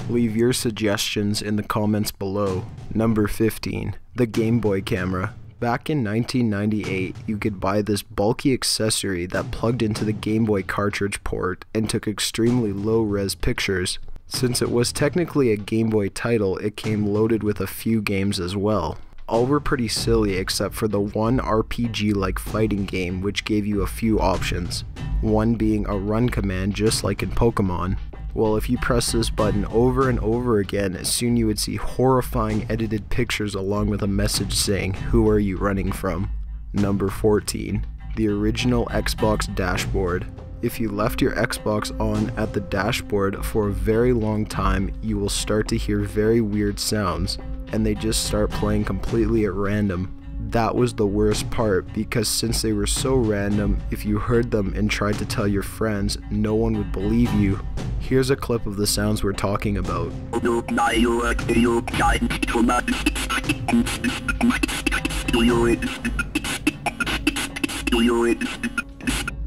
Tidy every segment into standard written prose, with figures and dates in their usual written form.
Leave your suggestions in the comments below. Number 15. The Game Boy camera. Back in 1998, you could buy this bulky accessory that plugged into the Game Boy cartridge port and took extremely low-res pictures. Since it was technically a Game Boy title, it came loaded with a few games as well. All were pretty silly except for the one RPG-like fighting game which gave you a few options. One being a run command just like in Pokemon. Well, if you press this button over and over again, soon you would see horrifying edited pictures along with a message saying, "Who are you running from?" Number 14. The original Xbox dashboard. If you left your Xbox on at the dashboard for a very long time, you will start to hear very weird sounds, and they just start playing completely at random. That was the worst part, because since they were so random, if you heard them and tried to tell your friends, no one would believe you. Here's a clip of the sounds we're talking about.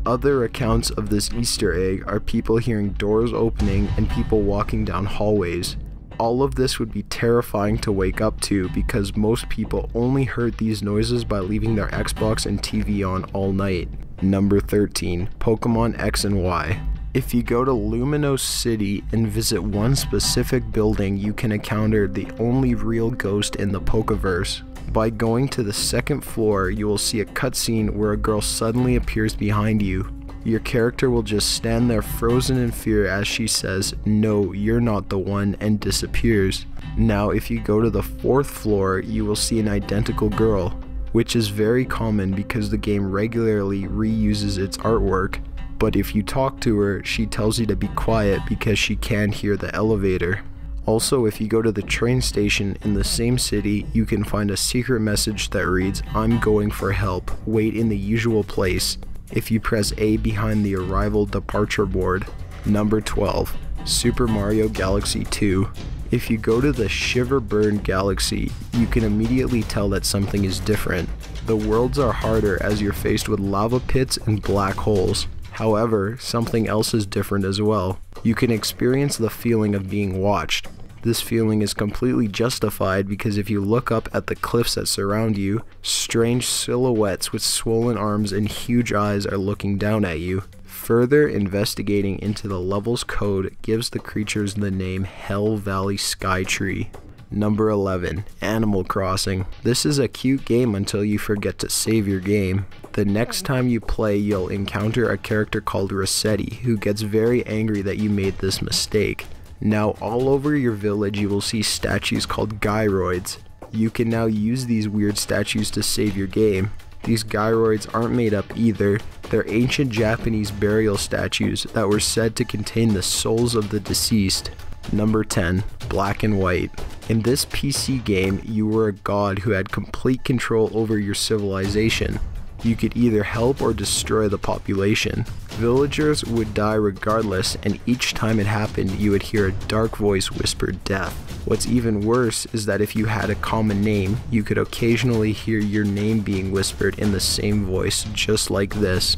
Other accounts of this Easter egg are people hearing doors opening and people walking down hallways. All of this would be terrifying to wake up to because most people only heard these noises by leaving their Xbox and TV on all night. Number 13. Pokemon X and Y. If you go to Luminos City and visit one specific building, you can encounter the only real ghost in the Pokeverse. By going to the second floor, you will see a cutscene where a girl suddenly appears behind you. Your character will just stand there frozen in fear as she says, "No, you're not the one," and disappears. Now, if you go to the fourth floor, you will see an identical girl, which is very common because the game regularly reuses its artwork. But if you talk to her, she tells you to be quiet because she can't hear the elevator. Also, if you go to the train station in the same city, you can find a secret message that reads, "I'm going for help, wait in the usual place," if you press A behind the arrival departure board. Number 12. Super Mario Galaxy 2. If you go to the Shiverburn Galaxy, you can immediately tell that something is different. The worlds are harder as you're faced with lava pits and black holes. However, something else is different as well. You can experience the feeling of being watched. This feeling is completely justified because if you look up at the cliffs that surround you, strange silhouettes with swollen arms and huge eyes are looking down at you. Further investigating into the level's code gives the creatures the name Hell Valley Skytree. Number 11. Animal Crossing. This is a cute game until you forget to save your game. The next time you play, you'll encounter a character called Rossetti, who gets very angry that you made this mistake. Now all over your village you will see statues called gyroids. You can now use these weird statues to save your game. These gyroids aren't made up either. They're ancient Japanese burial statues that were said to contain the souls of the deceased. Number 10. Black and White. In this PC game, you were a god who had complete control over your civilization. You could either help or destroy the population. Villagers would die regardless, and each time it happened, you would hear a dark voice whisper death. What's even worse is that if you had a common name, you could occasionally hear your name being whispered in the same voice, just like this.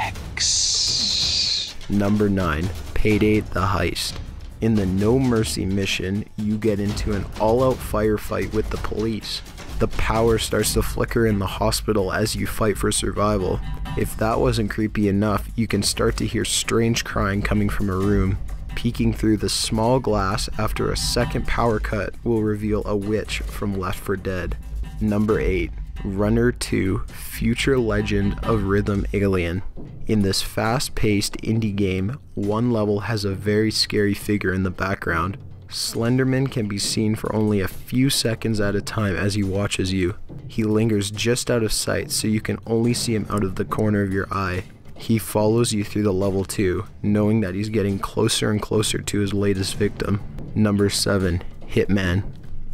Alex. Number 9. Payday the Heist. In the No Mercy mission, you get into an all-out firefight with the police. The power starts to flicker in the hospital as you fight for survival. If that wasn't creepy enough, you can start to hear strange crying coming from a room. Peeking through the small glass after a second power cut will reveal a witch from Left 4 Dead. Number 8. Runner 2 Future Legend of Rhythm Alien. In this fast-paced indie game, one level has a very scary figure in the background. Slenderman can be seen for only a few seconds at a time as he watches you. He lingers just out of sight, so you can only see him out of the corner of your eye. He follows you through the level too, knowing that he's getting closer and closer to his latest victim. Number 7. Hitman.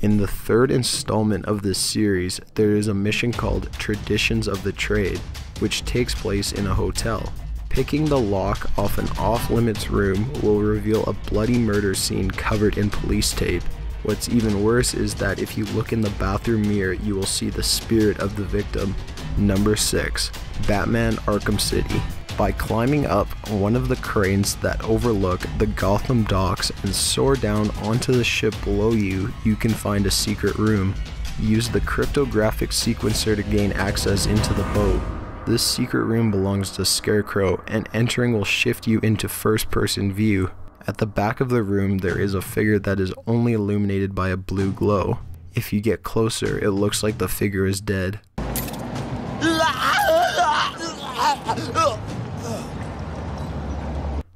In the third installment of this series, there is a mission called Traditions of the Trade, which takes place in a hotel. Picking the lock off an off-limits room will reveal a bloody murder scene covered in police tape. What's even worse is that if you look in the bathroom mirror, you will see the spirit of the victim. Number 6. Batman Arkham City. By climbing up one of the cranes that overlook the Gotham docks and soar down onto the ship below you, you can find a secret room. Use the cryptographic sequencer to gain access into the boat. This secret room belongs to Scarecrow, and entering will shift you into first-person view. At the back of the room there is a figure that is only illuminated by a blue glow. If you get closer, it looks like the figure is dead.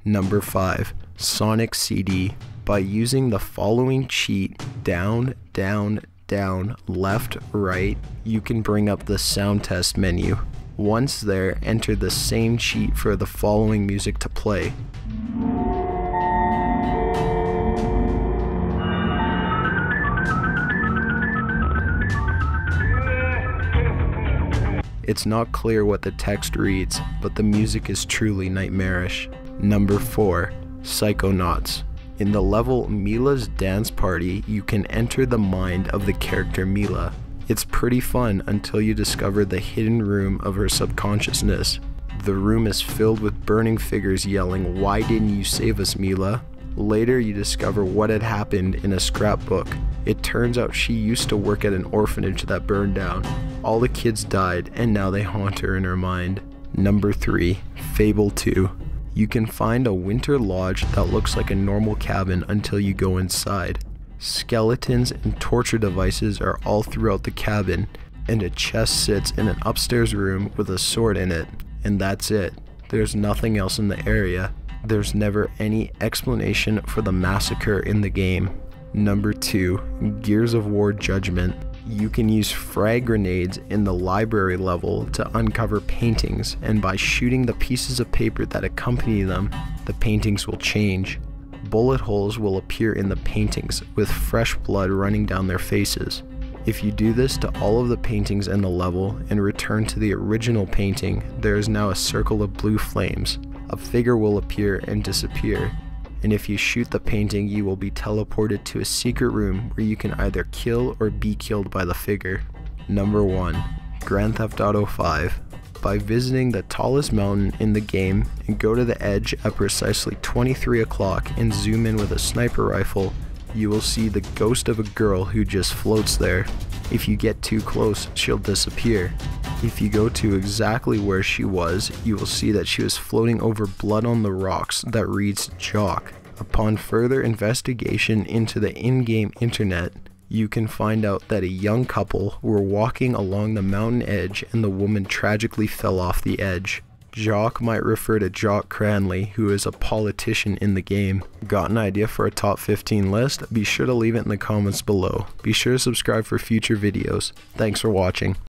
Number 5. Sonic CD. By using the following cheat, down, down, down, left, right, you can bring up the sound test menu. Once there, enter the same cheat for the following music to play. It's not clear what the text reads, but the music is truly nightmarish. Number 4. Psychonauts. In the level Mila's Dance Party, you can enter the mind of the character Mila. It's pretty fun until you discover the hidden room of her subconsciousness. The room is filled with burning figures yelling, "Why didn't you save us, Mila?" Later you discover what had happened in a scrapbook. It turns out she used to work at an orphanage that burned down. All the kids died, and now they haunt her in her mind. Number 3. Fable 2. You can find a winter lodge that looks like a normal cabin until you go inside. Skeletons and torture devices are all throughout the cabin, and a chest sits in an upstairs room with a sword in it, and that's it. There's nothing else in the area. There's never any explanation for the massacre in the game. Number 2. Gears of War Judgment. You can use frag grenades in the library level to uncover paintings, and by shooting the pieces of paper that accompany them, the paintings will change. Bullet holes will appear in the paintings, with fresh blood running down their faces. If you do this to all of the paintings in the level and return to the original painting, there is now a circle of blue flames. A figure will appear and disappear, and if you shoot the painting, you will be teleported to a secret room where you can either kill or be killed by the figure. Number 1. Grand Theft Auto 5. By visiting the tallest mountain in the game and go to the edge at precisely 23 o'clock and zoom in with a sniper rifle, you will see the ghost of a girl who just floats there. If you get too close, she'll disappear. If you go to exactly where she was, you will see that she was floating over blood on the rocks that reads Jock. Upon further investigation into the in-game internet, you can find out that a young couple were walking along the mountain edge and the woman tragically fell off the edge. Jock might refer to Jock Cranley, who is a politician in the game. Got an idea for a top 15 list? Be sure to leave it in the comments below. Be sure to subscribe for future videos. Thanks for watching.